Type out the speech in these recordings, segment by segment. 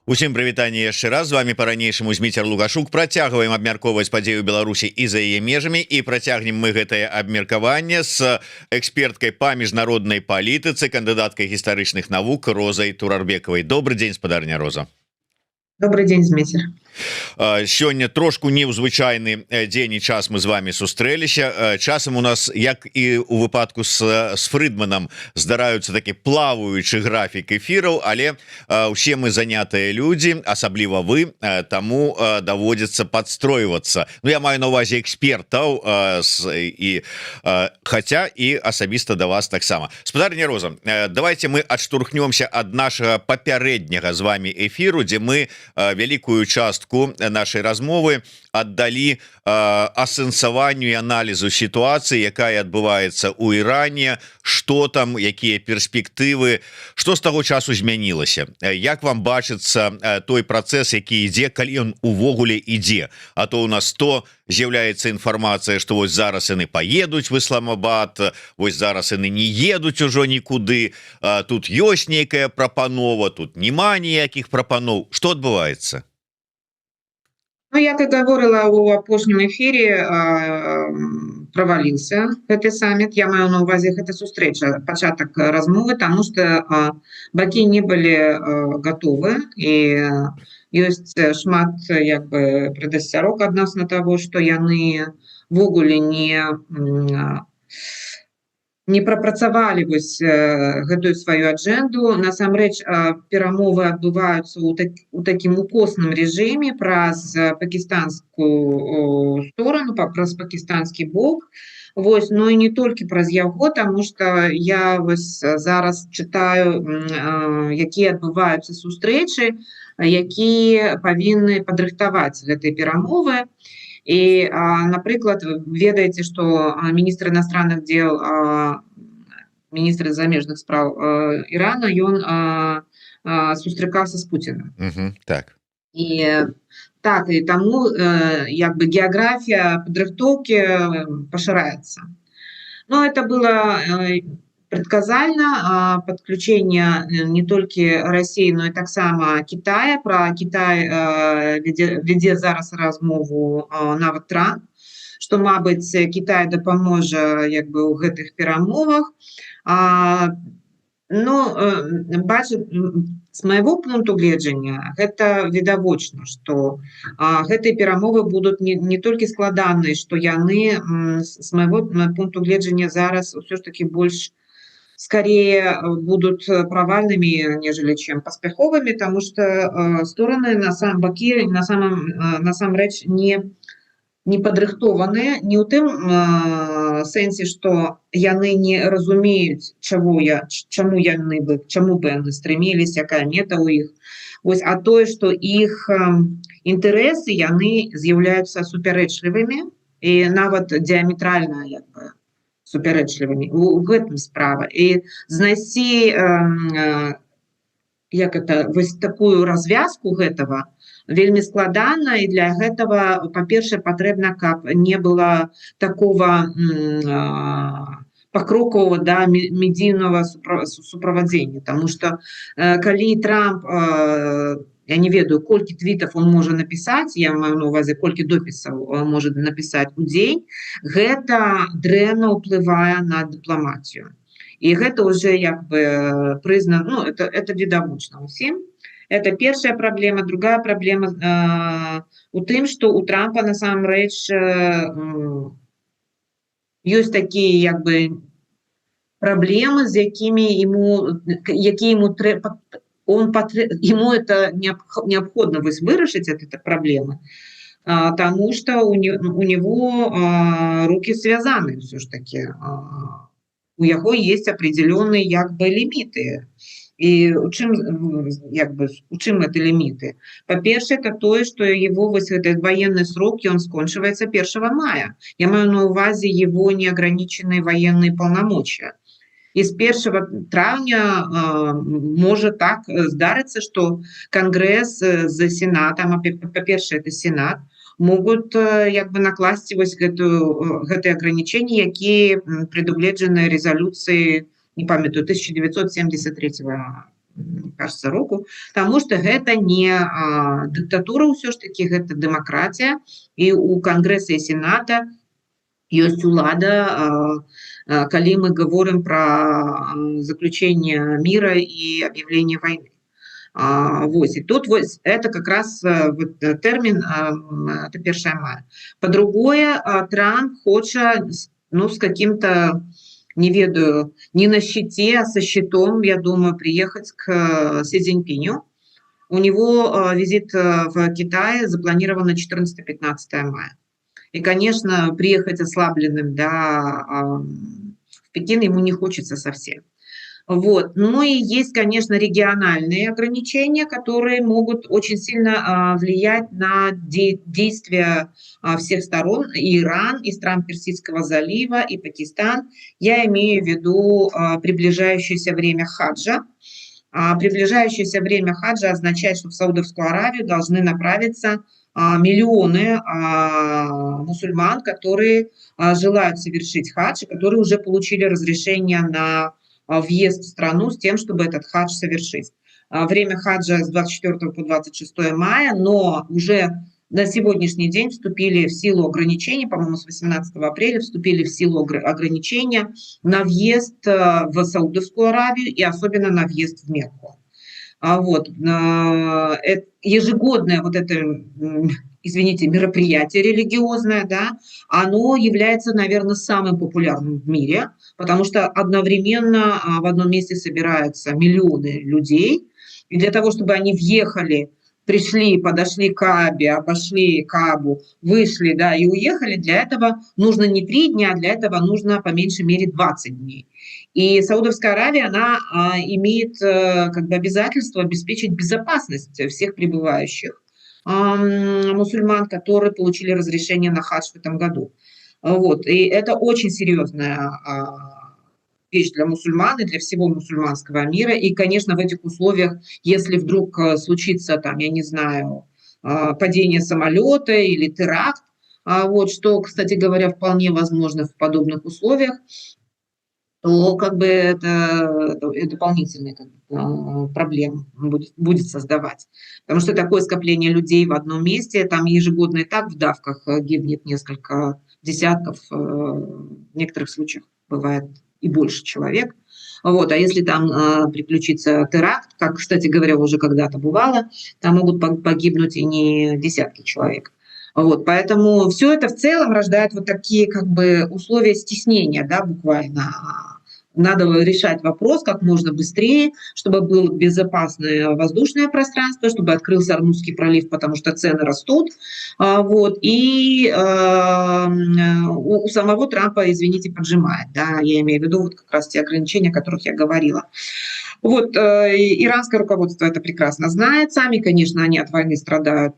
Усім прывітанне яшчэ раз, з вами па-ранейшаму Зміцер Лугашук. Працягваем абмяркоўваць падзею Беларусі і за яе межамі, і працягнем мы гэтае абмеркаванне з эксперткай па міжнароднай палітыцы, кандыдаткай гістарычных навук Розай Турарбекавай. Добрый дзень, спадарня Роза. Добрый день, Зміцер. Сёння трошку незвычайны дзень і час мы з вами сустрэліся. Часам у нас, як і у выпадку з Фрыдманам, здараюцца такі плаваючы графік эфіраў, але ўсе мы занятыя людзі, асабліва вы, таму даводзіцца падстройвацца. Ну, я маю на увазе экспертаў, хаця і асабіста да вас таксама. Спадарня Роза, давайте мы адштурхнёмся ад нашага папярэдняга з вами эфіру, дзе мы вялікую частку нашай размовы аддалі асэнсаванню і аналізу сітуацыі, якая адбываецца ў Іране, што там, якія перспектывы, што з таго часу змянілася, як вам бачыцца той працэс, які ідзе, калі ён увогуле ідзе. А то у нас то з'яўляецца інфармацыя, што вось зараз яны паедуць в Ісламабад, вось зараз яны не едуць ужо нікуды, тут ёсць нейкая прапанова, тут няма ніякіх прапаноў. Што адбываецца? Ну, як і говорила у апошнім эфірі, праваліўся гэты саміт. Я маю на увазе гэта сустрэча, пачатак размовы, таму што бакі не былі гатовы, і ёсць шмат прадасцярог адносна таго, што яны ввогуле не прапрацавалі вось гэтую сваю аджэнду. Насамрэч, перамовы адбываюцца ў такім укосным рэжыме праз пакістанскую сторону, праз пакістанскі бок. Вось, ну і не толькі праз яго, таму што я вось зараз чытаю, якія адбываюцца сустрэчы, якія павінны падрыхтаваць гэтыя перамовы. І, напрыклад, ведаеце, што міністр иностранных дел, міністр замежных спраў Ірана, ён сустракаўся з Пуцінам. Так. І таму геаграфія падрыхтоўкі пашыраецца. Но это было предказальна, подключение не толькі России, но и таксама Китая. Про Китай веде зараз размову нават Трамп, што, мабыць, Китай дапаможа ў гэтых перамовах. Ну, бачыць, з майго пункту гледжання, гэта відавочна, што гэтыя перамовы будуць не толькі складаныя, што яны, з майго пункту гледжання, зараз ўсё ж таки больш скорее будут провальными, нежели чем поспеховыми, потому что стороны бакі насамрэч не падрыхтованыя, не ў тым сэнсе, што яны не разумеюць, чаму бы яны стремились, якая мета ў іх. Вось, а тое, што іх інтарэсы, яны з'яўляюцца супярэчлівымі і нават дыаметральна супярэчлівымі. У гэтым справа. І знайсці вось такую развязку гэтага вельмі складана, і для гэтага, па-першае, патрэбна, каб не было такого покрокового, медійного суправадзення. Тому што калі Трамп, я не ведаю, колькі твітаў он можа напісаць, я маю на увазе, колькі допісаў можа напісаць у дзень, гэта дрэнна ўплывае на дыпламатію. І гэта ўжо прызнана, ну, это відавочна ўсім. Это першая праблема. Другая праблема у тым, што у Трампа насамрэч ёсць такія праблемы, з якімі ему это необходимо вырашить, это проблема, потому что у него руки связаны все ж таки. У яго есть определенные лимиты. И у чым это лимиты? По-перше, это то, что его этот военный срок, он скончивается 1 мая. Я маю на увазе его неограниченные военные полномочия. І з 1 травня може так здариться, що Конгрес з Сенатом, по-перше, це Сенат, можуть накласти ось гэты ограничения, які предугледжены резолюцией, не памятаю, 1973 кажется, руку, потому что это не дыктатура ўсё ж таки, гэта дэмакратія, і у Кангрэса і Сената ёсць улада, калі мы гаворым пра заключение мира и объявление войны. Вось, и тут вось это как раз вот тэрмін, это 1 мая. По-другое, Трамп хоча, ну, с каким-то, не ведаю, не на щите, а со щитом, я думаю, приехать к Си Цзиньпиню. У него визит в Китае запланирован на 14-15 мая. И, конечно, приехать ослабленным, да, в Пекин ему не хочется совсем. Вот. Ну и есть, конечно, региональные ограничения, которые могут очень сильно влиять на действия всех сторон. И Иран, и стран Персидского залива, и Пакистан. Я имею в виду приближающееся время хаджа. Приближающееся время хаджа означает, что в Саудовскую Аравию должны направиться миллионы мусульман, которые желают совершить хадж, и которые уже получили разрешение на въезд в страну с тем, чтобы этот хадж совершить. Время хаджа с 24 по 26 мая, но уже на сегодняшний день вступили в силу ограничения, по-моему, с 18 апреля вступили в силу ограничения на въезд в Саудовскую Аравию и особенно на въезд в Мекку. Вот. Ежегодное вот это, извините, мероприятие религиозное, да, оно является, наверное, самым популярным в мире, потому что одновременно в одном месте собираются миллионы людей, и для того, чтобы они въехали, пришли, подошли к Каабе, обошли Каабу, вышли, да, и уехали, для этого нужно не 3 дня, а для этого нужно по меньшей мере 20 дней. И Саудовская Аравия, она имеет как бы обязательство обеспечить безопасность всех прибывающих мусульман, которые получили разрешение на хадж в этом году. Вот. И это очень серьезная вещь для мусульман и для всего мусульманского мира. И, конечно, в этих условиях, если вдруг случится, там, я не знаю, падение самолета или теракт, вот, что, кстати говоря, вполне возможно в подобных условиях, то как бы это дополнительные проблемы будет создавать. Потому что такое скопление людей в одном месте, там ежегодно и так в давках гибнет несколько десятков, в некоторых случаях бывает и больше человек. Вот. А если там приключится теракт, как, кстати говоря, уже когда-то бывало, там могут погибнуть и не десятки человек. Вот. Поэтому все это в целом рождает вот такие как бы условия стеснения, да, буквально. Надо решать вопрос как можно быстрее, чтобы было безопасное воздушное пространство, чтобы открылся Ормузский пролив, потому что цены растут. Вот. И у самого Трампа, извините, поджимает. Да, я имею в виду вот как раз те ограничения, о которых я говорила. Вот, иранское руководство это прекрасно знает. Сами, конечно, они от войны страдают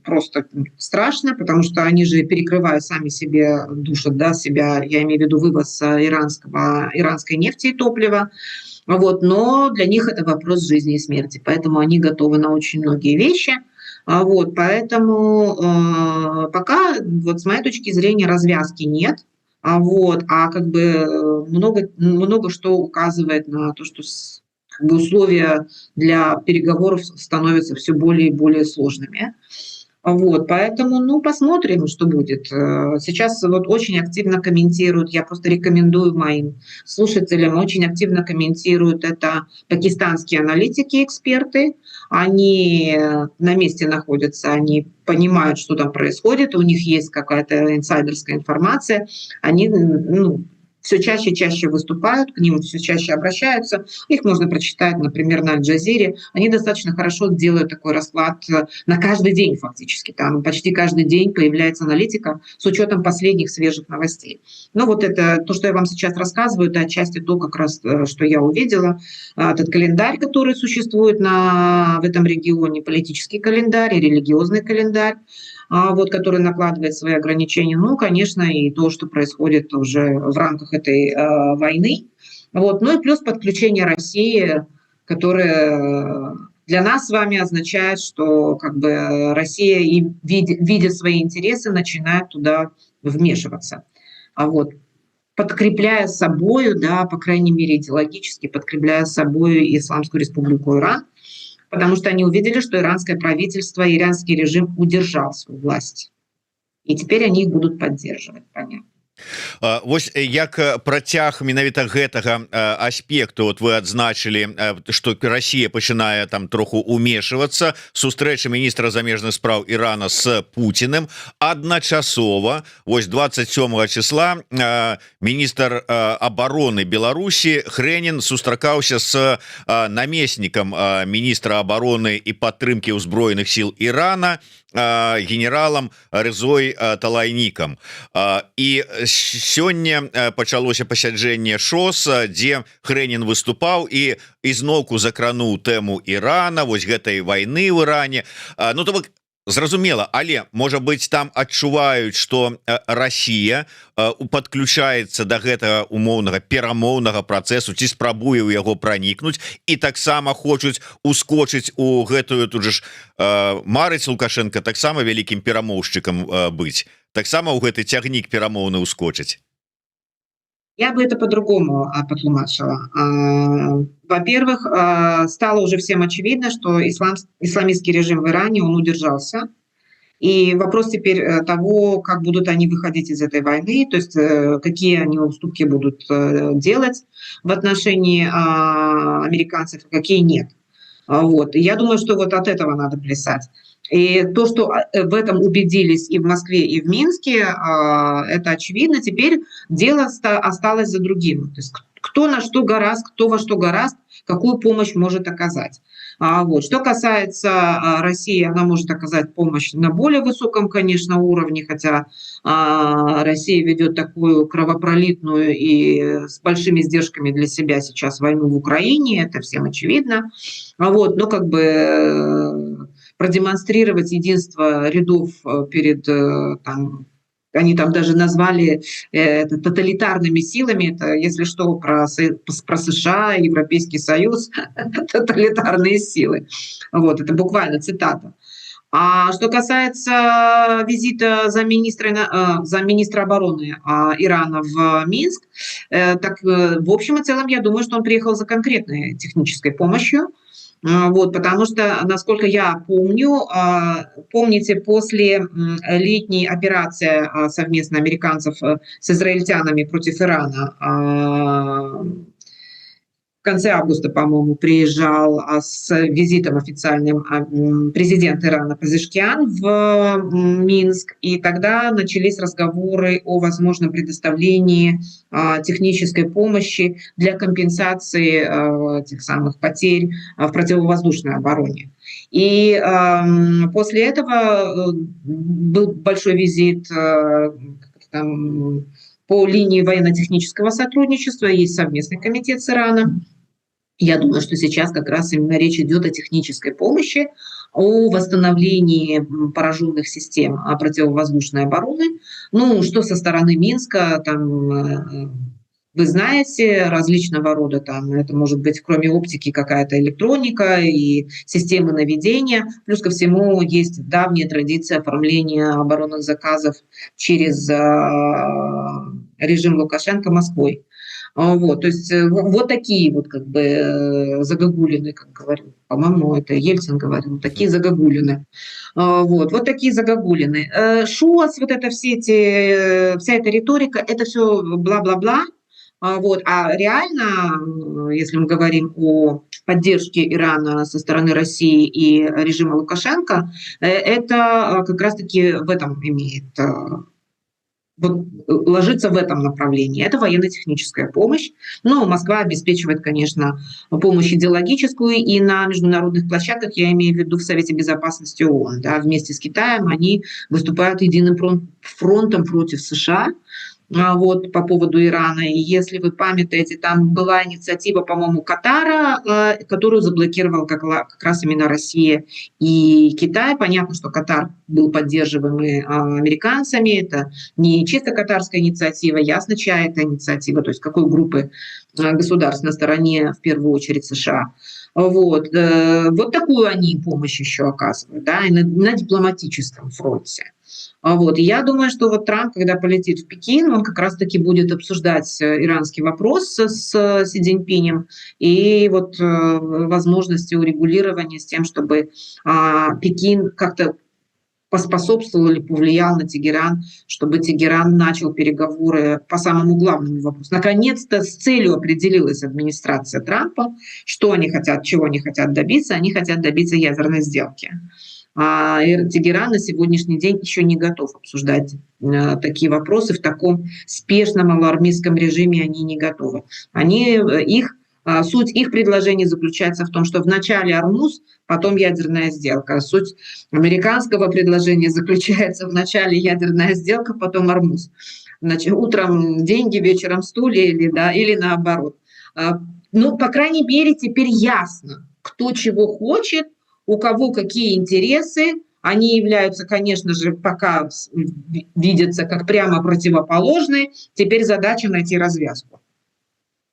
просто страшно, потому что они же перекрывают сами себе, душат, да, себя, я имею в виду вывоз иранской нефти и топлива. Вот, но для них это вопрос жизни и смерти, поэтому они готовы на очень многие вещи. Вот, поэтому пока, вот с моей точки зрения, развязки нет. Вот, как бы много что указывает на то, что как бы условия для переговоров становятся все более и более сложными. Вот, поэтому, ну, посмотрим, что будет. Сейчас вот очень активно комментируют, я просто рекомендую моим слушателям, очень активно комментируют это пакистанские аналитики, эксперты. Они на месте находятся, они понимают, что там происходит, у них есть какая-то инсайдерская информация, они, ну, все чаще и чаще выступают, к ним все чаще обращаются. Их можно прочитать, например, на Аль-Джазире. Они достаточно хорошо делают такой расклад на каждый день фактически. Там почти каждый день появляется аналитика с учетом последних свежих новостей. Ну вот это то, что я вам сейчас рассказываю, это отчасти то, как раз, что я увидела. Этот календарь, который существует в этом регионе, политический календарь и религиозный календарь, вот, который накладывает свои ограничения, ну, конечно, и то, что происходит уже в рамках этой войны. Вот. Ну и плюс подключение России, которое для нас с вами означает, что как бы Россия, и видя свои интересы, начинает туда вмешиваться. Вот. подкрепляя собою, да, по крайней мере идеологически, подкрепляя собой Исламскую Республику Иран, потому что они увидели, что иранское правительство, иранский режим удержал свою власть. И теперь они их будут поддерживать, понятно. Вось як працяг менавіта гэтага аспекту, вот вы адзначылі, что Россия пачынае там троху умешиваться, сустрэча міністра замежных спраў Ирана с Путиным, адначасова вось 27 числа міністр обороны Беларусі Хренін сустракаўся с намеснікам міністра обороны і падтрымки ўзброеных сил Ирана генералам Рызой Талайнікам. І сёння пачалося пасяджэнне ШОС, дзе Хренін выступаў і ізноўку закрануў тэму Ірана, вось гэтай вайны ў Іране. Ну то бок зразумела, але можа быць там адчуваюць, што Расія падключаецца да гэтага умоўнага перамоўнага працэсу, ці спрабуе ў яго пранікнуць, і таксама хочуць ускочыць у гэтую, тут же ж марыць Лукашенко таксама вялікім перамоўшчыкам быць, таксама ў гэты цягнік перамоўны ускочыць. Я бы это по-другому потлумачила. Во-первых, стало уже всем очевидно, что исламистский режим в Иране, он удержался. И вопрос теперь того, как будут они выходить из этой войны, то есть какие они уступки будут делать в отношении американцев, а какие нет. Вот. И я думаю, что вот от этого надо плясать. И то, что в этом убедились и в Москве, и в Минске, это очевидно. Теперь дело осталось за другим. То есть кто на что гораст, кто во что гораст, какую помощь может оказать. Вот. Что касается России, она может оказать помощь на более высоком, конечно, уровне, хотя Россия ведет такую кровопролитную и с большими издержками для себя сейчас войну в Украине, это всем очевидно. Вот. Но как бы продемонстрировать единство рядов перед, там, они там даже назвали это тоталитарными силами, это, если что, про США, Европейский Союз, тоталитарные силы. Вот, это буквально цитата. А что касается визита замминистра обороны Ирана в Минск, так в общем и целом, я думаю, что он приехал за конкретной технической помощью. Вот, потому что, насколько я помню, помните, после летней операции совместно американцев с израильтянами против Ирана в конце августа, по-моему, приезжал с визитом официальным президент Ирана Пезешкиан в Минск, и тогда начались разговоры о возможном предоставлении технической помощи для компенсации тех самых потерь в противовоздушной обороне. И после этого был большой визит по линии военно-технического сотрудничества, есть совместный комитет с Ираном. Я думаю, что сейчас как раз именно речь идет о технической помощи, о восстановлении пораженных систем противовоздушной обороны. Ну, что со стороны Минска, там, вы знаете, различного рода, там, это может быть, кроме оптики, какая-то электроника и системы наведения. Плюс ко всему есть давняя традиция оформления оборонных заказов через режим Лукашенко Москвой. Вот, то есть вот такие вот как бы загогулины, как говорил, по-моему, это Ельцин говорил, такие загогулины. Вот такие загогулины. ШОС, вот это вся эта риторика, это все бла-бла-бла. Вот. А реально, если мы говорим о поддержке Ирана со стороны России и режима Лукашенко, это как раз-таки в этом имеет... Вот, ложится в этом направлении. Это военно-техническая помощь. Но Москва обеспечивает, конечно, помощь идеологическую, и на международных площадках, я имею в виду в Совете Безопасности ООН, да, вместе с Китаем они выступают единым фронтом против США. Вот, по поводу Ирана. И если вы памятаете, там была инициатива, по-моему, Катара, которую заблокировал как раз именно Россия и Китай. Понятно, что Катар был поддерживаемый американцами. Это не чисто катарская инициатива, ясно, чья это инициатива, то есть какой группы государств на стороне, в первую очередь, США. Вот, вот такую они помощь еще оказывают, да, и на дипломатическом фронте. Вот. И я думаю, что вот Трамп, когда полетит в Пекин, он как раз-таки будет обсуждать иранский вопрос с Си Цзиньпинем и вот возможности урегулирования с тем, чтобы Пекин как-то поспособствовал или повлиял на Тегеран, чтобы Тегеран начал переговоры по самому главному вопросу. Наконец-то с целью определилась администрация Трампа, что они хотят, чего они хотят добиться. Они хотят добиться ядерной сделки. Тегеран на сегодняшний день еще не готов обсуждать такие вопросы в таком спешном алармистском режиме. Они не готовы. Суть их предложения заключается в том, что вначале Ормуз, потом ядерная сделка. Суть американского предложения заключается в начале ядерная сделка, потом Ормуз. Значит, утром деньги, вечером стулья или наоборот. Ну, по крайней мере, теперь ясно, кто чего хочет, у кого какие интересы. Они являются, конечно же, пока видятся как прямо противоположные. Теперь задача найти развязку.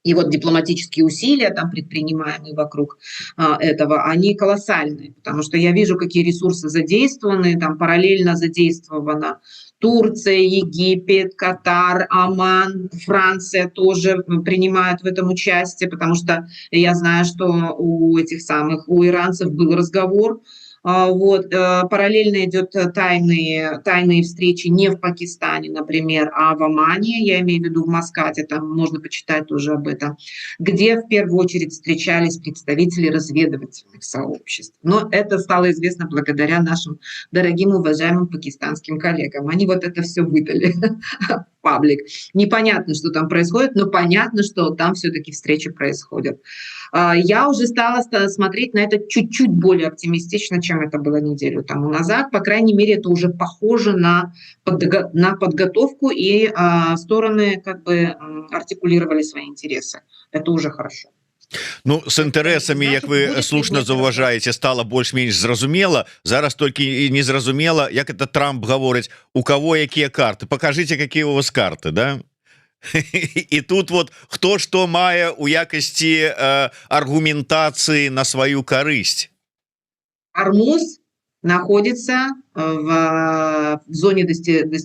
И вот дипломатические усилия, там, предпринимаемые вокруг этого, они колоссальные, потому что я вижу, какие ресурсы задействованы, там параллельно задействована Турция, Египет, Катар, Оман, Франция тоже принимают в этом участие, потому что я знаю, что у иранцев был разговор. Вот. Параллельно идет тайные встречи не в Пакистане, например, а в Омане, я имею в виду в Маскате, там можно почитать тоже об этом, где в первую очередь встречались представители разведывательных сообществ. Но это стало известно благодаря нашим дорогим, уважаемым пакистанским коллегам. Они вот это все выдали в паблик. Непонятно, что там происходит, но понятно, что там все-таки встречи происходят. Я уже стала смотреть на это чуть-чуть более оптимистично, чем это было неделю тому назад. По крайней мере, это уже похоже на подготовку, и стороны как бы артикулировали свои интересы. Это уже хорошо. Ну, с інтарэсамі, як вы слушна заўважаеце, стала больш-менш зразумела. Зараз толькі і незразумела, як это Трамп гаворыць, у кого якія карты. Покажите, какие у вас карты, да? І тут вот хто што мае у якасці аргументацыі на сваю карысць. Ормуз находится в зоне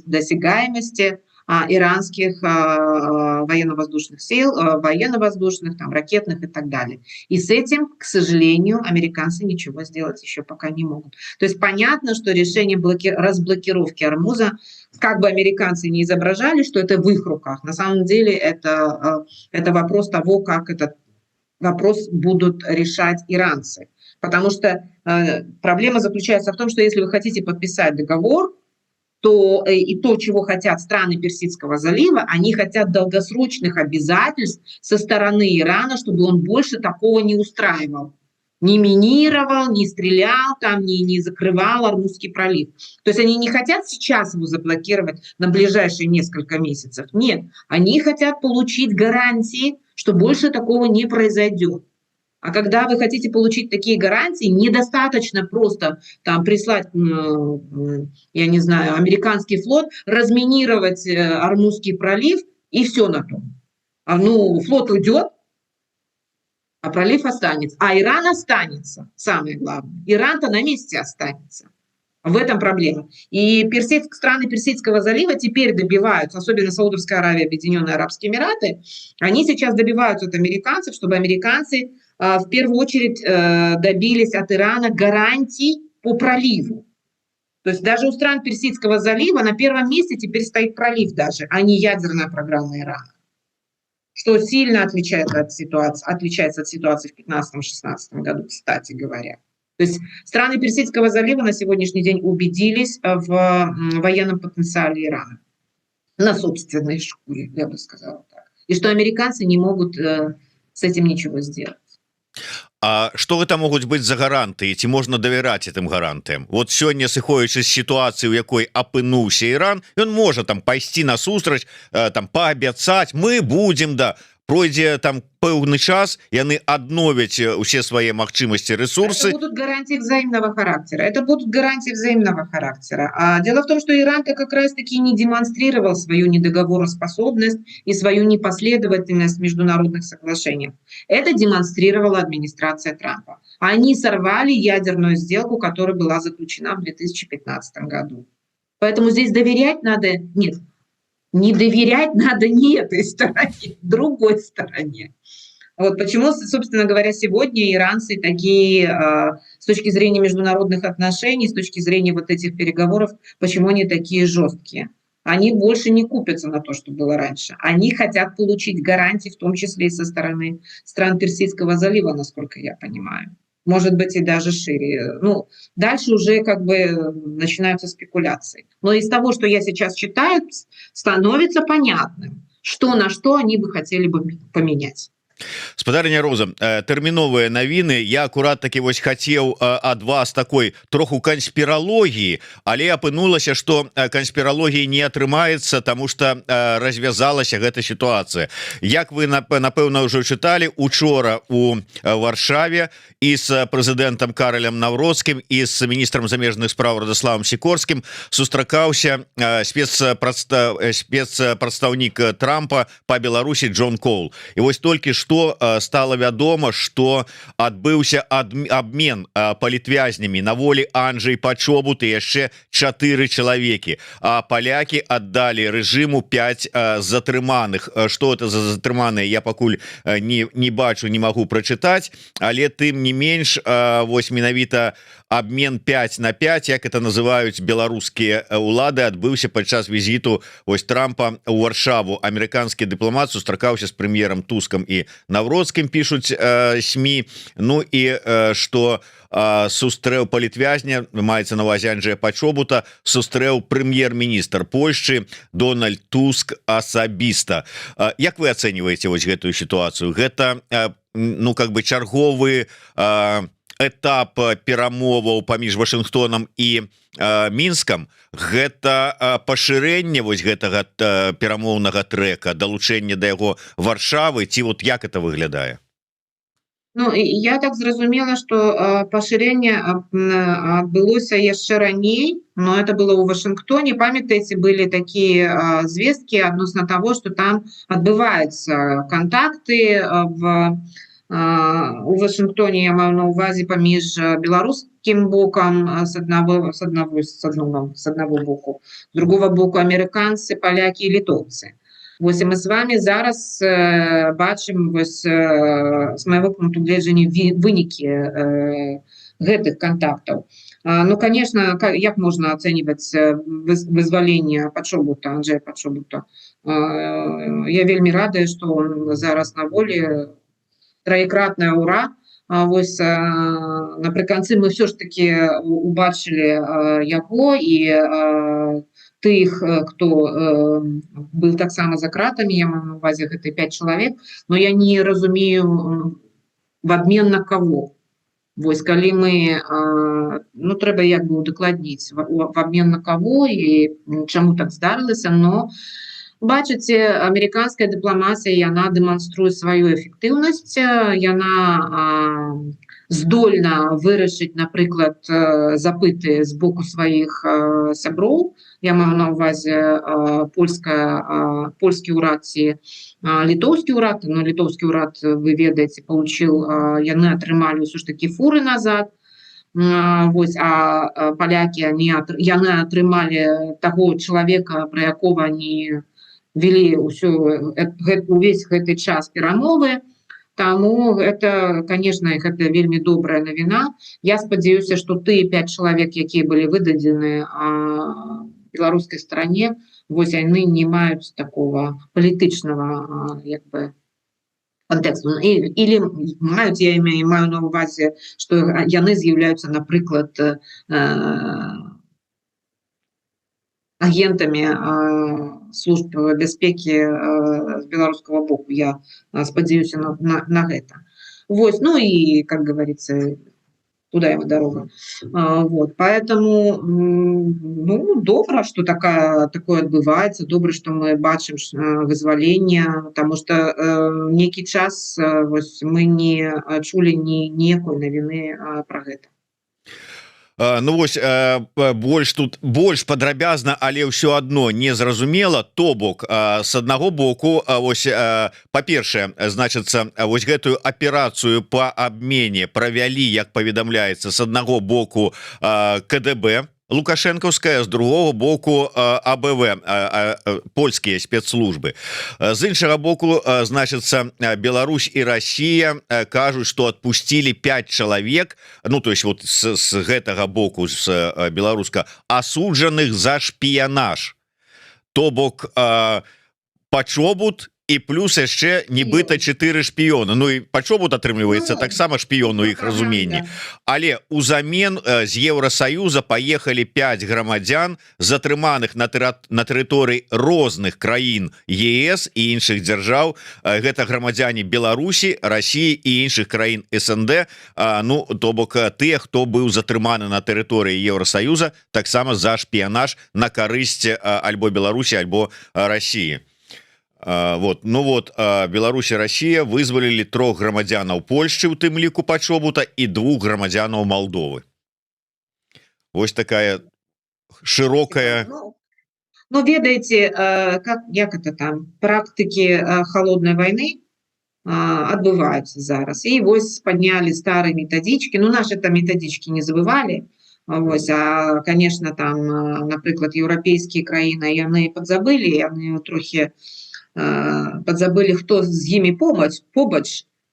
досягаемости иранских военно-воздушных сил, военно-воздушных, там, ракетных и так далее. И с этим, к сожалению, американцы ничего сделать еще пока не могут. То есть понятно, что решение разблокировки Ормуза, как бы американцы не изображали, что это в их руках, на самом деле это вопрос того, как этот вопрос будут решать иранцы. Потому что проблема заключается в том, что если вы хотите подписать договор, то чего хотят страны Персидского залива, они хотят долгосрочных обязательств со стороны Ирана, чтобы он больше такого не устраивал. Не минировал, не стрелял, там, не закрывал Ормузский пролив. То есть они не хотят сейчас его заблокировать на ближайшие несколько месяцев. Нет, они хотят получить гарантии, что больше такого не произойдет. А когда вы хотите получить такие гарантии, недостаточно просто там прислать, я не знаю, американский флот, разминировать Ормузский пролив и все на том. Флот уйдет, а пролив останется. А Иран останется, самое главное. Иран-то на месте останется. В этом проблема. И страны Персидского залива теперь добиваются, особенно Саудовская Аравия, Объединенные Арабские Эмираты, они сейчас добиваются от американцев, чтобы американцы в первую очередь добились от Ирана гарантий по проливу. То есть даже у стран Персидского залива на первом месте теперь стоит пролив даже, а не ядерная программа Ирана. Что сильно отличается от ситуации в 2015-2016 году, кстати говоря. То есть страны Персидского залива на сегодняшний день убедились в военном потенциале Ирана. На собственной шкуре, я бы сказала так. И что американцы не могут с этим ничего сделать. А что гэта могуць быць за гаранты, ці можна давяраць этим гарантыям? Вот сёння, сыходзячы з сітуацыі, у якой апынуўся Іран, ён можа там пайсці насустрач, там паабяцаць, мы будзем, да, пройдзе там пэўны час, яны адновяць усе свае магчымасці, ресурсы. Это будут гарантии взаимного характера. А дело в том, что Иран-то как раз-таки не демонстрировал свою недоговороспособность и свою непоследовательность в международных соглашениях. Это демонстрировала администрация Трампа. Они сорвали ядерную сделку, которая была заключена в 2015 году. Поэтому здесь доверять надо, нет, не доверять надо не этой стороне, другой стороне. Вот почему, собственно говоря, сегодня иранцы такие, с точки зрения международных отношений, с точки зрения вот этих переговоров, почему они такие жесткие? Они больше не купятся на то, что было раньше. Они хотят получить гарантии, в том числе и со стороны стран Персидского залива, насколько я понимаю. Может быть, и даже шире. Ну, дальше уже как бы начинаются спекуляции. Но из того, что я сейчас читаю, становится понятным, что на что они бы хотели бы поменять. Спадарня Роза, тэрміновыя навіны. Я акурат таки вось хацеў ад вас такой троху канспіралогіі, але апынулася, што канспіралогіі не атрымаецца, таму што развязалася гэта сітуацыя. Як вы напэўна ўжо чыталі, учора у Варшаве і з прэзідэнтам Каралем Навроцкім і з міністрам замежных спраў Радославам Сікорскім сустракаўся спецпрадстаўнік Трампа па Беларусі Джон Коул. І вось толькі што стало вядома, што адбыўся абмен палітвязнямі на волі Анджэй Пачобут і яшчэ 4 чалавекі, а палякі аддалі рэжыму 5 затрыманых. Што это за затрыманыя, я пакуль не бачу, не магу прачытаць, але тым не менш, вось менавіта обмен 5 на 5, як это называюць беларускія улады, адбыўся падчас візіту вось Трампа у Варшаву. Амерыканскі дыпламат сустракаўся з прэм'ерам Тускам і Навроцкім, пишуць СМИ. Ну і што сустрэў палітвязня, маецца на увазе Анджэя Пачобута, сустрэў прэм'ер-міністр Польшчы Дональд Туск асабіста. Як вы ацэньваеце вось гэтую сітуацыю? Гэта ну как бы чарговы этап перамоваў паміж Вашынгтонам і Мінскам? Гэта пашырэнне вось гэтага перамоўнага трэка, далучэнне да яго Варшавы, ці вот як это выглядае? Ну, я так зразумела, што пашырэнне адбылося яшчэ раней, но это было ў Вашынгтоне. Памятаеце, былі такія звесткі адносна таго, што там адбываюцца кантакты у Вашынгтоне, я маю на увазе, паміж беларускім бокам с одного боку, з другого боку амерыканцы, палякі і літоўцы. Вось і мы з вами зараз бачым вось, з майго пункту гледжання вынікі гэтых контактаў. Ну, конечно, як можна ацэньваць вызваленне Пачобута, Анджэя Пачобута? Я вельмі радая, што он зараз на волі. Траекратная ура. Вось напрыканцы мы все ж таки убачылі яго і тых, хто был таксама за кратамі, я маю на увазе гэты 5 чалавек, но я не разумею в обмен на кого. Вось калі мы, ну трэба як бы удакладніць в обмен на кого і чаму так здарылася, но бачыце, амерыканская дыпламатыя, яна дэманструе сваю эфектыўнасць, яна здольна вырашыць, напрыклад, запыты з боку сваіх сяброў. Я маю на увазе польскі ўрад ці літоўскі ўрад. Но літоўскі ўрад, вы ведаеце, яны атрымалі ўсё ж такі фуры назад. Вось, а палякі яны атрымалі таго чалавека, пра якога они вели увесь гэты час перамовы. Таму гэта, конечно, гэта вельмі добрая навіна. Я спадзяюся, што тыя 5 чалавек, якія былі выдадзены беларускай стороне, вось яны не маюць такого палітычнага як бы контексту. Или маюць, я маю на увазе, што яны з'яўляюцца, напрыклад, агентамі служб бяспекі з беларускага боку. Я спадзяюся на гэта. Вот, ну и, как говорится, туда ему дорога. Вот, поэтому, ну, добра, что такое адбываецца, добра, что мы бачым вызваленне, потому что некі час вось, мы не чулі ніякой навіны пра гэта. Ну вось больш падрабязна, але ўсё адно незразумела. То бок с аднаго боку, вось па-першае, значыцца, вось гэтую аперацыю по абмене правялі, як паведамляецца, с аднаго боку КДБ лукашэнкаўская, з другого боку АБВ, польскія спецслужбы. З іншага боку, значыцца, Беларусь і Россия кажуць, што адпусцілі 5 чалавек, ну то есть вот з гэтага боку, з беларуска, асуджаных за шпіянаж, то бок пачобут і плюс яшчэ нібыта 4 шпіёны. Ну і пачобут атрымліваецца таксама шпіён у іх разуменні. Але узамен з Еўросаюза паехалі 5 грамадзян, затрыманых на тэрыторыі розных краін ЕС і іншых дзяржаў. Гэта грамадзяне Беларусі, России і іншых краін СНД. Ну, то бок тыя, хто быў затрыманы на тэрыторыі Еўросаюза, таксама за шпіянаж на карысць альбо Беларусі, альбо России. Вот, ну вот, Беларусь и Россия вызвалілі 3 грамадзянаў Польшчы, у тым ліку пачобута, і 2 грамадзянаў Молдовы. Вось такая широкая... Ну, ведаете, как это там, практики холодной войны отбываются зараз. И вось подняли старые методички, ну, наши там методички не забывали, вось, а, конечно, там, например, европейские краины, яны подзабыли, яны трохи подзабыли, хто з імі побач,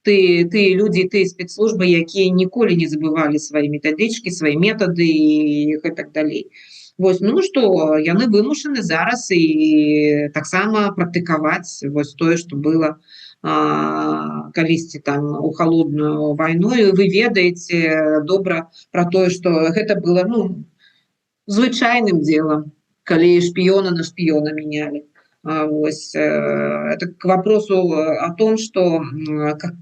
ты люди, ты спецслужбы, якія ніколі не забывали свои методички, свои методы и так далее. Вось, ну что, яны вымушаны зараз і таксама практыкаваць вось тое, што было калісьці там у холодную вайну. І вы ведаеце добра про тое, што гэта было, ну, звычайным делом, калі шпіёна на шпіёна меняли. Вось, это к вопросу о том, что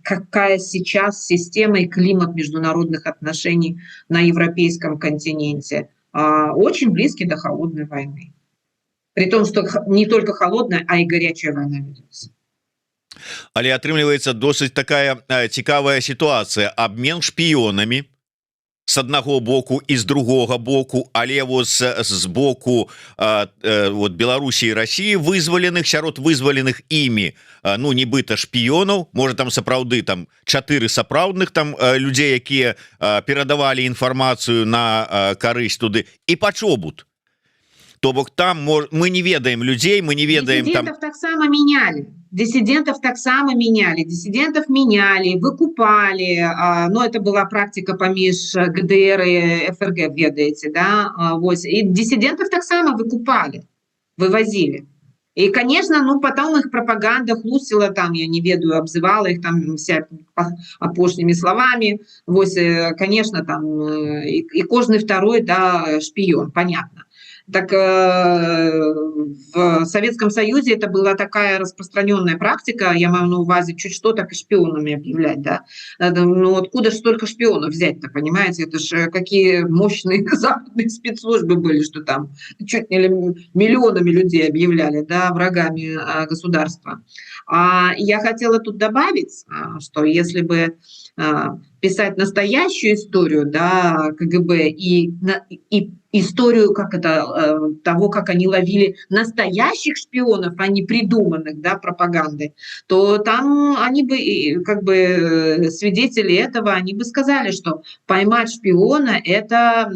какая сейчас система и климат международных отношений на европейском континенте. Очень близкий до холодной войны. При том, что не только холодная, а и горячая война ведется. Але атрымліваецца досыць такая цікавая сітуацыя. Абмен шпіёнамі с одного боку и с другого боку, але вот с боку вот Беларусі і России вызваленых, сярод вызваленых імі, ну, нібыта шпіёнаў, можа там сапраўды там 4 сапраўдных там людзей, якія перадавалі інфармацыю на карысць туды, і пачобут. То бок там мы не ведаем людзей, мы не ведаем там... Диссидентов так само меняли, диссидентов меняли, выкупали, но это была практика поміж ГДР и ФРГ, ведаете, да, вот, и диссидентов так само выкупали, вывозили. И, конечно, ну, потом их пропаганда хлусила, там, я не ведаю, обзывала их там вся опошними словами, вот, конечно, там, и кожный второй, да, шпион, понятно. Так в Советском Союзе это была такая распространенная практика, я маю на увазі чуть что, так и шпионами объявлять, да. Ну откуда же столько шпионов взять-то, понимаете? Это же какие мощные западные спецслужбы были, что там чуть не миллионами людей объявляли, да, врагами государства. Я хотела тут добавить, что если бы писать настоящую историю, да, КГБ и историю того, как они ловили настоящих шпионов, а не придуманных, да, пропаганды, то там они бы, как бы, свидетели этого, они бы сказали, что поймать шпиона – это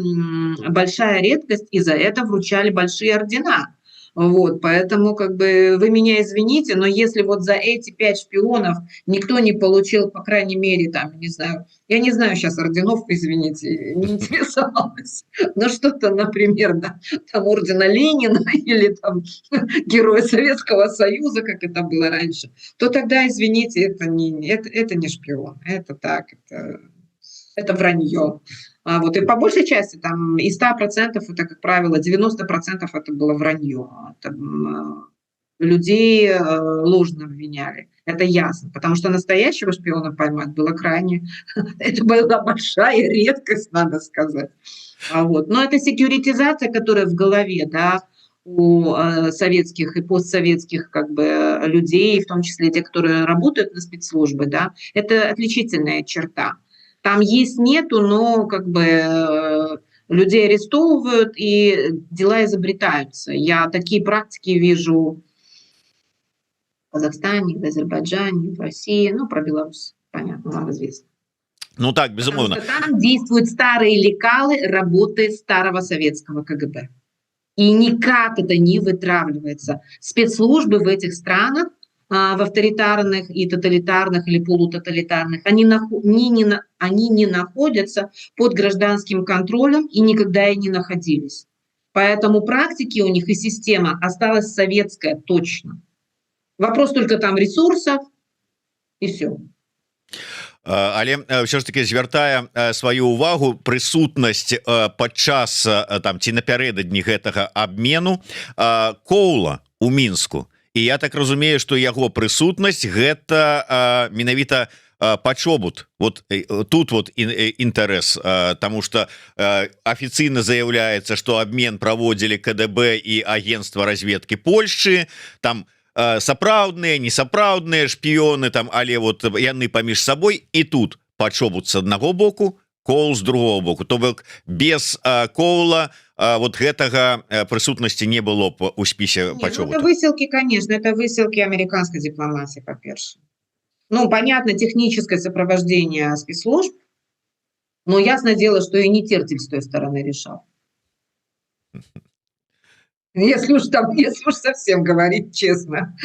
большая редкость, и за это вручали большие ордена. Вот, поэтому, как бы, вы меня извините, но если вот за эти 5 шпионов никто не получил, по крайней мере, там, не знаю, я не знаю сейчас орденов, извините, не интересовалась, но что-то, например, да, там ордена Ленина или там Героя Советского Союза, как это было раньше, то тогда, извините, это не шпион, это так, это вранье. Вот, и по большей части, там, и 100% это, как правило, 90% это было вранье. Людей ложно обвиняли. Это ясно. Потому что настоящего шпиона поймать было крайне... Это была большая редкость, надо сказать. Вот. Но это секьюритизация, которая в голове, да, у советских и постсоветских, как бы, людей, в том числе те, которые работают на спецслужбы, да, это отличительная черта. Там есть, нету, но, как бы, людей арестовывают и дела изобретаются. Я такие практики вижу в Казахстане, в Азербайджане, в России, ну, про Беларусь, понятно, вам известно. Ну так, Потому безумовно. что там действуют старые лекалы работы старого советского КГБ. И никак это не вытравливается. Спецслужбы в этих странах, в авторитарных и тоталитарных или полутоталитарных, они не находятся под гражданским контролем и никогда и не находились. Поэтому практики у них и система осталась советская точно. Вопрос только там ресурсов и все. Але ўсё ж таки звяртае сваю увагу прысутнасць падчас там ці напярэдадні гэтага абмену Коула у Мінску. І я так разумею, што яго прысутнасць гэта менавіта пачобут вот тут вот інтарэс, тому что афіцыйна заяўляецца, што абмен праводзілі КДБ і агентства разведкі Польшчы, там сапраўдныя несапраўдныя шпіёны там, але вот яны паміж сабой і тут пачобут с аднаго боку, Коул з другого боку, то бок без Коула вот гэтага прысутнасці не было б у спісе пачобута. Это высылки, конечно, это высылки американской дипломатии, по-перше. Ну, понятно, техническое сопровождение спецслужб, но ясное дело, что и не Тертель с той стороны решал. Если уж совсем говорить честно.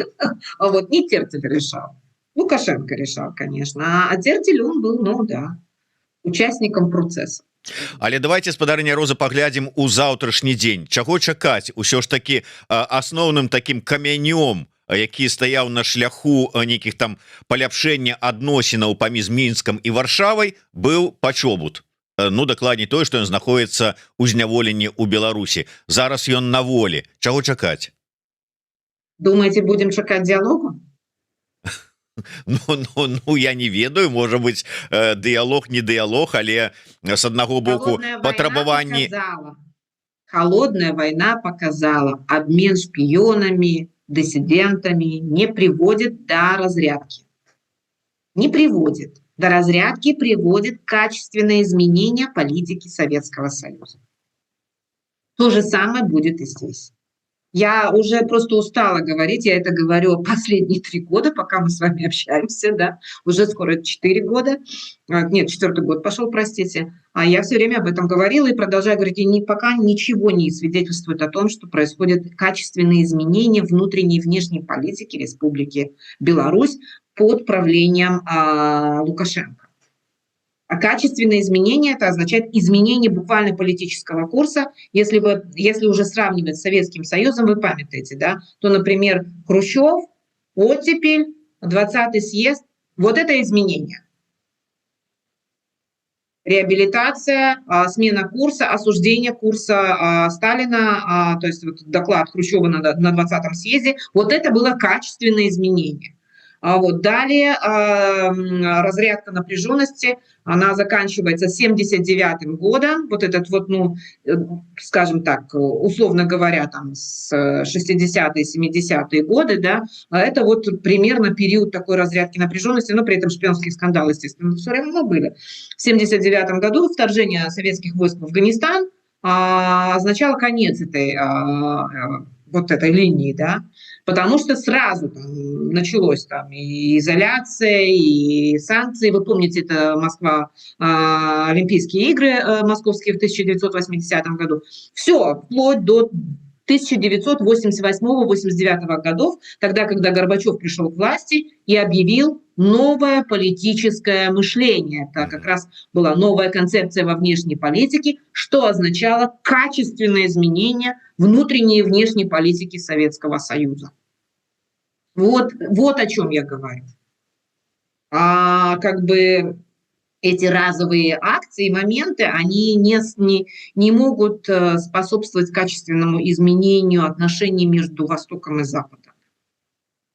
А вот не Тертель решал. Лукашенко решал, конечно. А Тертель, он был, ну да, участником процесса. Але давайте, спадарыня Роза, паглядзім у заўтрашні дзень. Чаго чакаць? Усё ж таки асноўным таким камянём, які стаяў на шляху нейкіх там паляпшэння адносінаў паміж Мінскам і Варшавай, быў пачобут. Ну, дакладней тое, што ён знаходіцца ў зняволенні ў Беларусі. Зараз ён на волі. Чаго чакаць? Думаете, будем чакаць дыялогу? Ну, я не ведаю, можа быць, дыялог, не дыялог, але с аднаго боку патрабаванні... Холодная война показала, обмен шпионами, диссидентами не приводит до разрядки. Не приводит. До разрядки приводит качественное изменение политики Советского Союза. То же самое будет и здесь. Я уже просто устала говорить, я это говорю последние 3 года, пока мы с вами общаемся, да, уже скоро 4 года, нет, 4-й год пошел, простите, а я все время об этом говорила и продолжаю говорить, и пока ничего не свидетельствует о том, что происходят качественные изменения внутренней и внешней политики Республики Беларусь под правлением Лукашенко. А качественные изменения – это означает изменение буквально политического курса. Если уже сравнивать с Советским Союзом, вы памятаете, да, то, например, Хрущев, оттепель, 20-й съезд – вот это изменение. Реабилитация, смена курса, осуждение курса Сталина, то есть вот доклад Хрущева на 20-м съезде – вот это было качественное изменение. Вот. Далее разрядка напряженности, она заканчивается 79-м годом, вот этот вот, ну, скажем так, условно говоря, там с 60-е, 70-е годы, да, это вот примерно период такой разрядки напряженности, но при этом шпионские скандалы, естественно, все равно были. В 79-м году вторжение советских войск в Афганистан означало конец этой линии, да, потому что сразу там началось там и изоляция, и санкции. Вы помните, это Москва, Олимпийские игры московские в 1980 году. Все, вплоть до 1988-89 годов, тогда, когда Горбачев пришел к власти и объявил новое политическое мышление. Это как раз была новая концепция во внешней политике, что означало качественное изменение внутренней и внешней политики Советского Союза. Вот о чем я говорю. Как бы эти разовые акции, моменты, они не могут способствовать качественному изменению отношений между Востоком и Западом.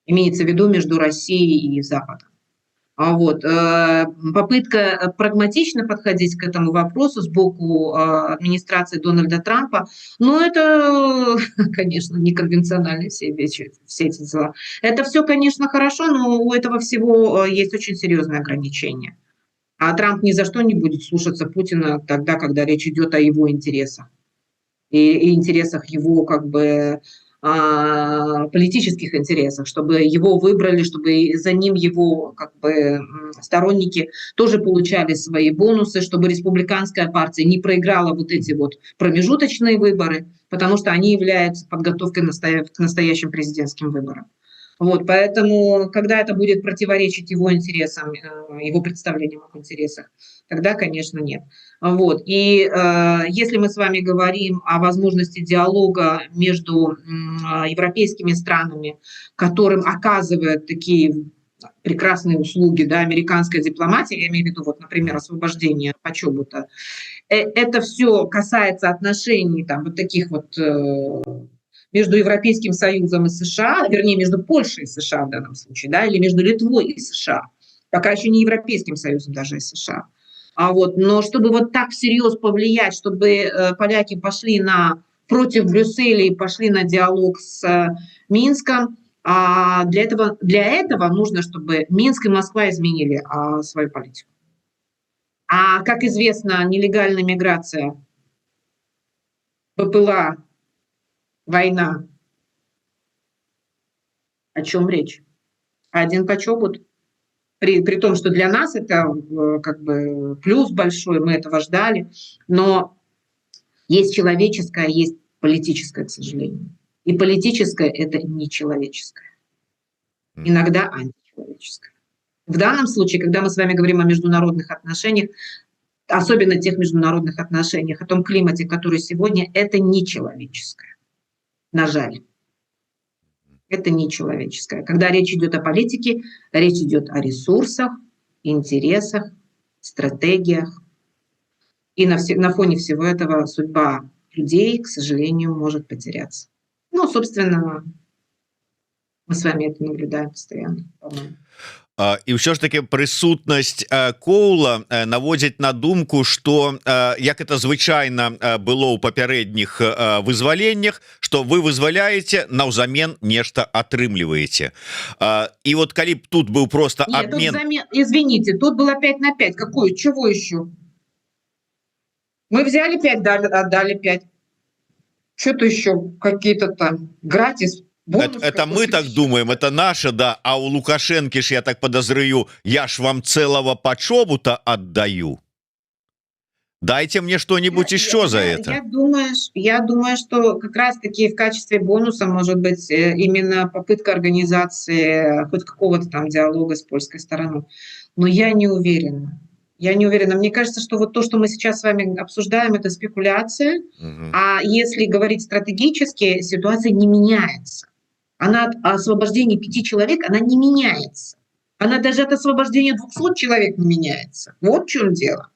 Имеется в виду между Россией и Западом. Вот. Попытка прагматично подходить к этому вопросу сбоку администрации Дональда Трампа, но это, конечно, неконвенциональные все эти дела. Это все, конечно, хорошо, но у этого всего есть очень серьезные ограничения. А Трамп ни за что не будет слушаться Путина тогда, когда речь идет о его интересах. И интересах его как бы политических интересах, чтобы его выбрали, чтобы за ним его как бы сторонники тоже получали свои бонусы, чтобы республиканская партия не проиграла вот эти вот промежуточные выборы, потому что они являются подготовкой к настоящим президентским выборам. Вот, поэтому, когда это будет противоречить его интересам, его представлениям об интересах, тогда, конечно, нет. Вот. И если мы с вами говорим о возможности диалога между европейскими странами, которым оказывают такие прекрасные услуги, да, американская дипломатия, я имею в виду, вот, например, освобождение Почобута, это все касается отношений там, вот таких вот между Европейским Союзом и США, вернее, между Польшей и США в данном случае, да, или между Литвой и США, пока еще не Европейским Союзом даже и США. Но чтобы вот так всерьез повлиять, чтобы поляки пошли против Брюсселя и пошли на диалог с Минском, для этого нужно, чтобы Минск и Москва изменили свою политику. А как известно, нелегальная миграция, БПЛА, война. О чем речь? Один Почобут. При том, что для нас это как бы плюс большой, мы этого ждали, но есть человеческое, есть политическое, к сожалению. И политическое – это нечеловеческое. Иногда античеловеческое. В данном случае, когда мы с вами говорим о международных отношениях, особенно тех международных отношениях, о том климате, который сегодня, это нечеловеческое. На жаль. Это нечеловеческое. Когда речь идет о политике, речь идет о ресурсах, интересах, стратегиях. И на фоне всего этого судьба людей, к сожалению, может потеряться. Собственно, мы с вами это наблюдаем постоянно, по-моему. І ўсё ж таки прысутнасць Коула наводзіць на думку, што як это звычайна было ў папярэдніх вызваленнях, што вы вызваляеце, наўзамен нешта атрымліваеце. І вот калі б тут быў просто обмен... Извините, тут было 5 на 5. Какое? Чего еще? Мы взяли 5, отдали 5. Что-то еще какие-то там гратис. Это мы так думаем, это наше, да, а у Лукашенки ж, я так подозрюю, я ж вам целого Почобута отдаю. Дайте мне что-нибудь еще за это. Я думаю, что как раз-таки в качестве бонуса может быть именно попытка организации хоть какого-то там диалога с польской стороной. Но я не уверена. Я не уверена. Мне кажется, что вот то, что мы сейчас с вами обсуждаем, это спекуляция. А если говорить стратегически, ситуация не меняется. Она от освобождения 5 человек, она не меняется. Она даже от освобождения 200 человек не меняется. Вот в чем дело.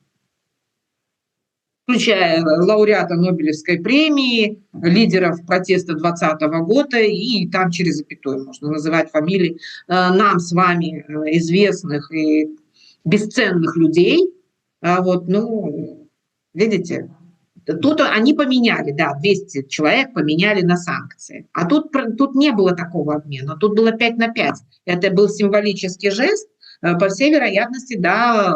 Включая лауреата Нобелевской премии, лидеров протеста 2020 года, и там через запятую можно называть фамилии нам с вами известных и бесценных людей. Видите, тут они поменяли, да, 200 человек поменяли на санкции. А тут не было такого обмена, тут было 5 на 5. Это был символический жест. По всей вероятности, да,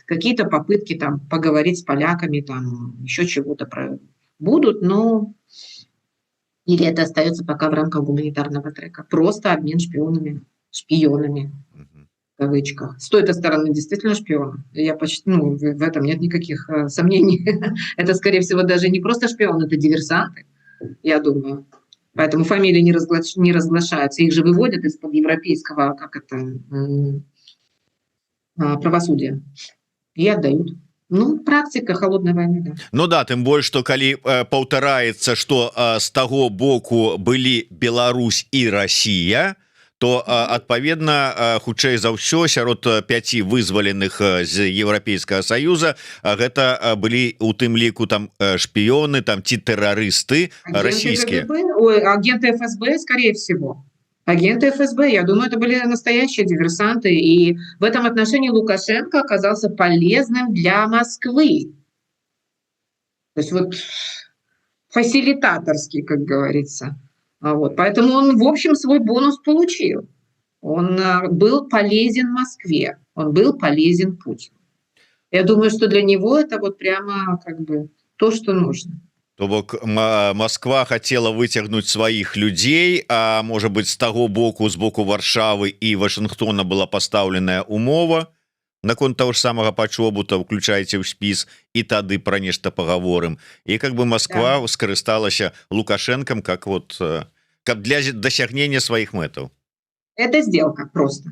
какие-то попытки там поговорить с поляками, там еще чего-то будут, но или это остается пока в рамках гуманитарного трека. Просто обмен шпионами в кавычках. С той стороны действительно шпион. Я почти, в этом нет никаких сомнений. Это, скорее всего, даже не просто шпион, это диверсанты, я думаю. Поэтому фамилии не разглашаются. Их же выводят из-под европейского, правосудия и отдают. Практика холодной войны, да. Тым больш, што калі паўтараецца, што з таго боку былі Беларусь і Расія, то адпаведна хутчэй за ўсё сярод 5 вызваленых з Еўрапейскага Саюза гэта былі у тым ліку там шпіёны там ці тэрарысты расійскія. Агенты ФСБ, скорее всего. Агенты ФСБ, я думаю, это были настоящие диверсанты. И в этом отношении Лукашенко оказался полезным для Москвы. То есть фасилитаторский, как говорится. Поэтому он, в общем, свой бонус получил. Он был полезен Москве, он был полезен Путину. Я думаю, что для него это прямо то, что нужно. То бок Москва хотела выцягнуць сваіх людзей, а можа быть з таго боку, з боку Варшавы і Вашынгтона была пастаўленая умова наконт того ж самага пачобута, уключайце ў спіс і тады пра нешта паговорым, і как бы Москва Да. скарысталася Лукашэнкам как вот каб для дасягнення сваіх мэтаў. Это сделка просто.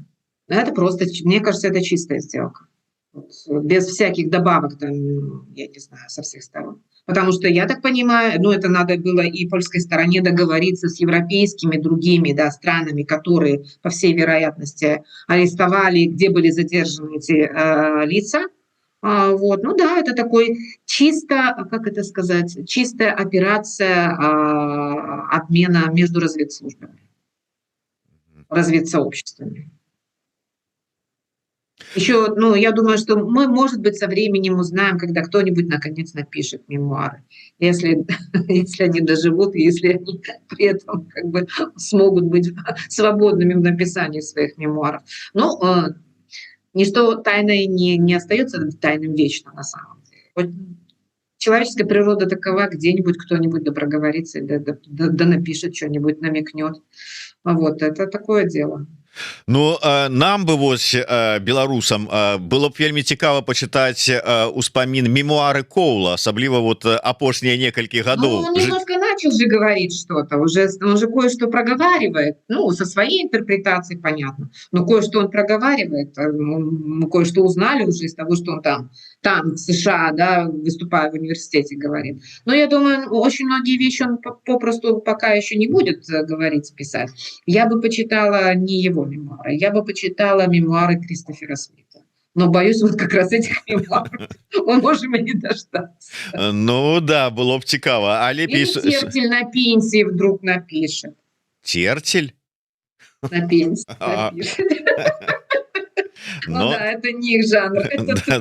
Это просто, мне кажется, это чистая сделка. Вот, без всяких добавок, там, я не знаю, со всех сторон. Потому что, я так понимаю, ну, это надо было и польской стороне договориться с европейскими другими, да, странами, которые, по всей вероятности, арестовали, где были задержаны эти лица. Вот, ну да, это такой чисто, как это сказать, чистая операция обмена между разведслужбами, разведсообществами. Еще, ну, я думаю, что мы, может быть, со временем узнаем, когда кто-нибудь наконец напишет мемуары. Если, если они доживут, и если они при этом как бы смогут быть свободными в написании своих мемуаров. Ну, ничто тайное не остается тайным вечно на самом деле. Вот человеческая природа такова, где-нибудь кто-нибудь проговорится, да напишет что-нибудь, намекнет. Вот, это такое дело. Ну нам бы вось беларусам было б вельмі цікава пачытаць успамін мемуары Коула, асабліва вот апошнія некалькі гадоў. Ну, он немножко начал же говорить что-то, он же кое-что проговаривает, ну, со своей интерпретацией, понятно, но кое-что он проговаривает, мы кое-что узнали уже из того, что он там в США, да, выступая в университете, говорит. Но я думаю, очень многие вещи он попросту пока еще не будет говорить, писать. Я бы почитала не его мемуары, я бы почитала мемуары Кристофера Смита. Но, боюсь, вот как раз этих мемуаров мы можем и не дождаться. Ну да, было б цікава. А Или Тертель на пенсии вдруг напишет. Тертель? На пенсии напишет. Ну да, это не их жанр.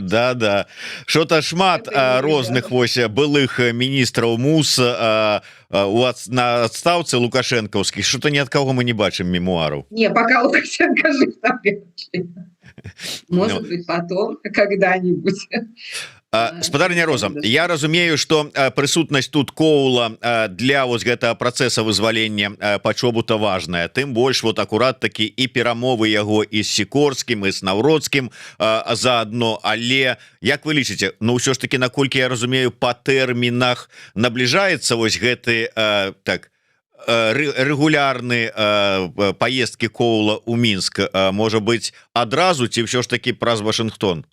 Да. Что-то шмат розных вось былых міністраў МУС на адстаўцы лукашэнкаўскіх, что-то ни от кого мы не бачым мемуараў. Не, пока Лукашенко жив, может быть, потом, когда-нибудь. Спадарня Роза, я разумею, что прысутнасць тут Коула для вось гэтага працэса вызвалення пачобута важная, тым больш вот акурат такі і перамовы яго і з Сікорскім, і з Наўродскім заадно, але як вы лічыце, ну ўсё ж таки, наколькі я разумею, па тэрмінах набліжаецца вось гэты так регулярны поездки Коула у Мінск, можа быть адразу ці ўсё ж таки праз Вашынгтон?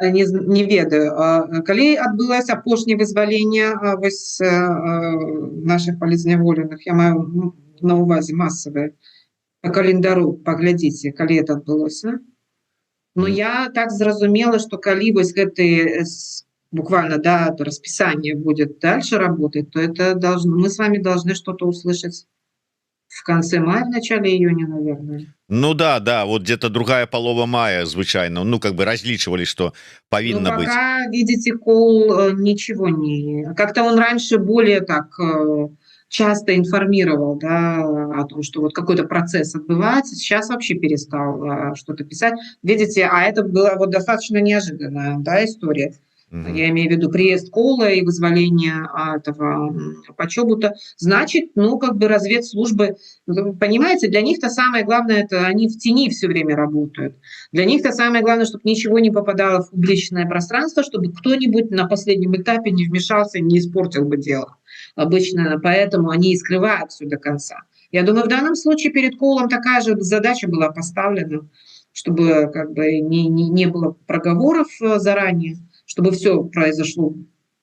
Не ведаю, калі адбылося апошняе вызваленне наших палізняволеных, я маю на увазе массовое, по календару паглядзіце, калі это адбылося. Но я так зразумела, что калі вось гэты буквально, да, расписание будет дальше работать, то это мы с вами должны что-то услышать в конце мая, в начале июня, наверное. Ну да, вот где-то другая полова мая, звычайно, ну как бы различивали, что повинно быть. Пока, видите, Коул ничего не... Как-то он раньше более так часто информировал, да, о том, что вот какой-то процесс отбывается, сейчас вообще перестал что-то писать. Видите, а это была вот достаточно неожиданная, да, история. Я имею в виду приезд Коула и вызволение этого Почобута. Значит, ну, как бы разведслужбы, понимаете, для них-то самое главное, это они в тени все время работают. Для них-то самое главное, чтобы ничего не попадало в публичное пространство, чтобы кто-нибудь на последнем этапе не вмешался и не испортил бы дело. Обычно поэтому они и скрывают все до конца. Я думаю, в данном случае перед Коулом такая же задача была поставлена, чтобы как бы не было проговоров заранее, чтобы все произошло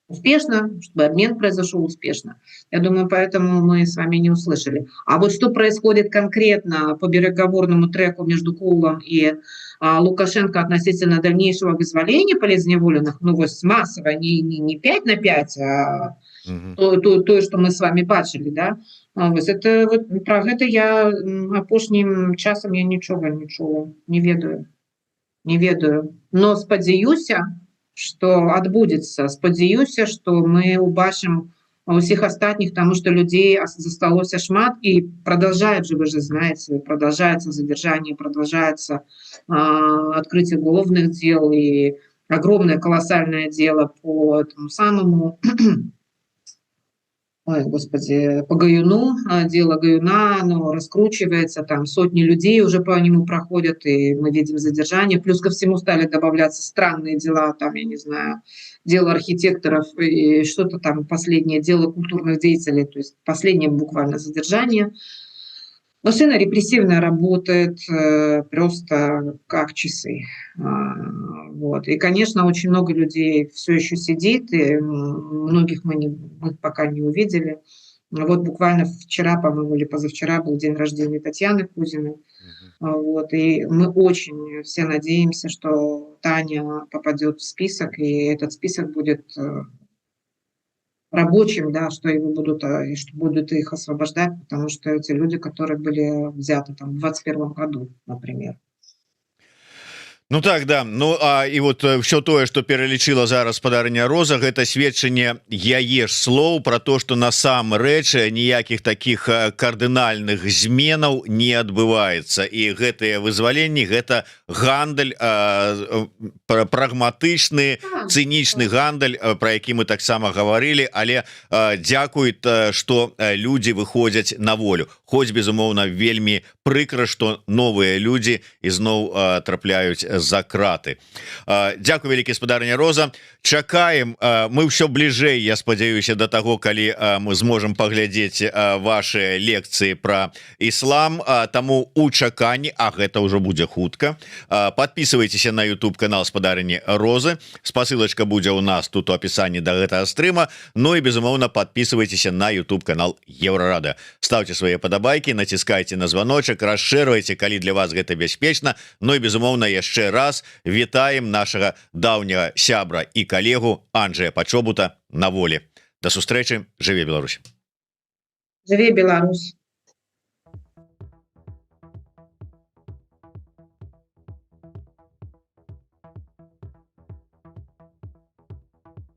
успешно, чтобы обмен произошел успешно. Я думаю, поэтому мы с вами не услышали. А вот что происходит конкретно по переговорному треку между Коулом и Лукашенко относительно дальнейшего вызволения палізняволеных, ну вот массово, не 5 на 5, а то, что мы с вами бачили, да? Это, вот, про гэта я апошнім часам я нічога не ведаю. Но спадзяюся, что адбудзецца, спадзяюся, что мы убачым усіх астатніх, потому что людей засталося шмат, и продолжает же, вы же знаете, продолжается задержание, продолжается открытие уголовных дел и огромное колоссальное дело по этому самому ой, господи, по Гаюну, дело Гаюна, оно раскручивается, там сотни людей уже по нему проходят, и мы видим задержание. Плюс ко всему стали добавляться странные дела, там, я не знаю, дело архитекторов и что-то там последнее, дело культурных деятелей, то есть последнее буквально задержание. Машина репрессивная работает просто как часы. Вот. И, конечно, очень много людей все еще сидит, и многих мы пока не увидели. Вот буквально вчера, по-моему, или позавчера был день рождения Татьяны Кузиной. Вот. И мы очень все надеемся, что Таня попадет в список, и этот список будет рабочим, да, что его будут, и что будут их освобождать, потому что эти люди, которые были взяты там в 21 году, например. Ну так, да. Ну а і вот все тое, что пералічыла зараз спадарня Роза, гэта сведчанне яе ж слоў про то, что насамрэч ніякіх таких кардынальных зменаў не адбываецца, і гэтыя вызваленні гэта гандаль, прагматычны, цынічны гандаль, про які мы таксама гаварылі, але дзякует, что людзі выходзяць на волю. Хоць безумоўна вельмі прыкра, что новыя людзі ізноў трапляюць за краты. Дзякуй вялікі, спадарня Роза. Чакаем, мы ўсё бліжэй, я спадзяюся, до таго, калі мы зможам паглядзець ваши лекцыі про іслам, таму у чаканні, а гэта ўжо будзе хутка. Подписывайтеся на YouTube канал спадарні Розы, спасылочка будзе у нас тут у опісанні до гэтага стрыма. Ну і безумоўна подписывайтеся на YouTube канал Еврорада, ставьте свои падабайкі, націскайте на звоночек, расширвайте, калі для вас гэта бяспечна. Ну і безумоўна яшчэ раз вітаем нашага даўняга сябра і калегу Анджэя Пачобута на волі. До сустрэчы, жыве Беларусь. Жыве Беларусь.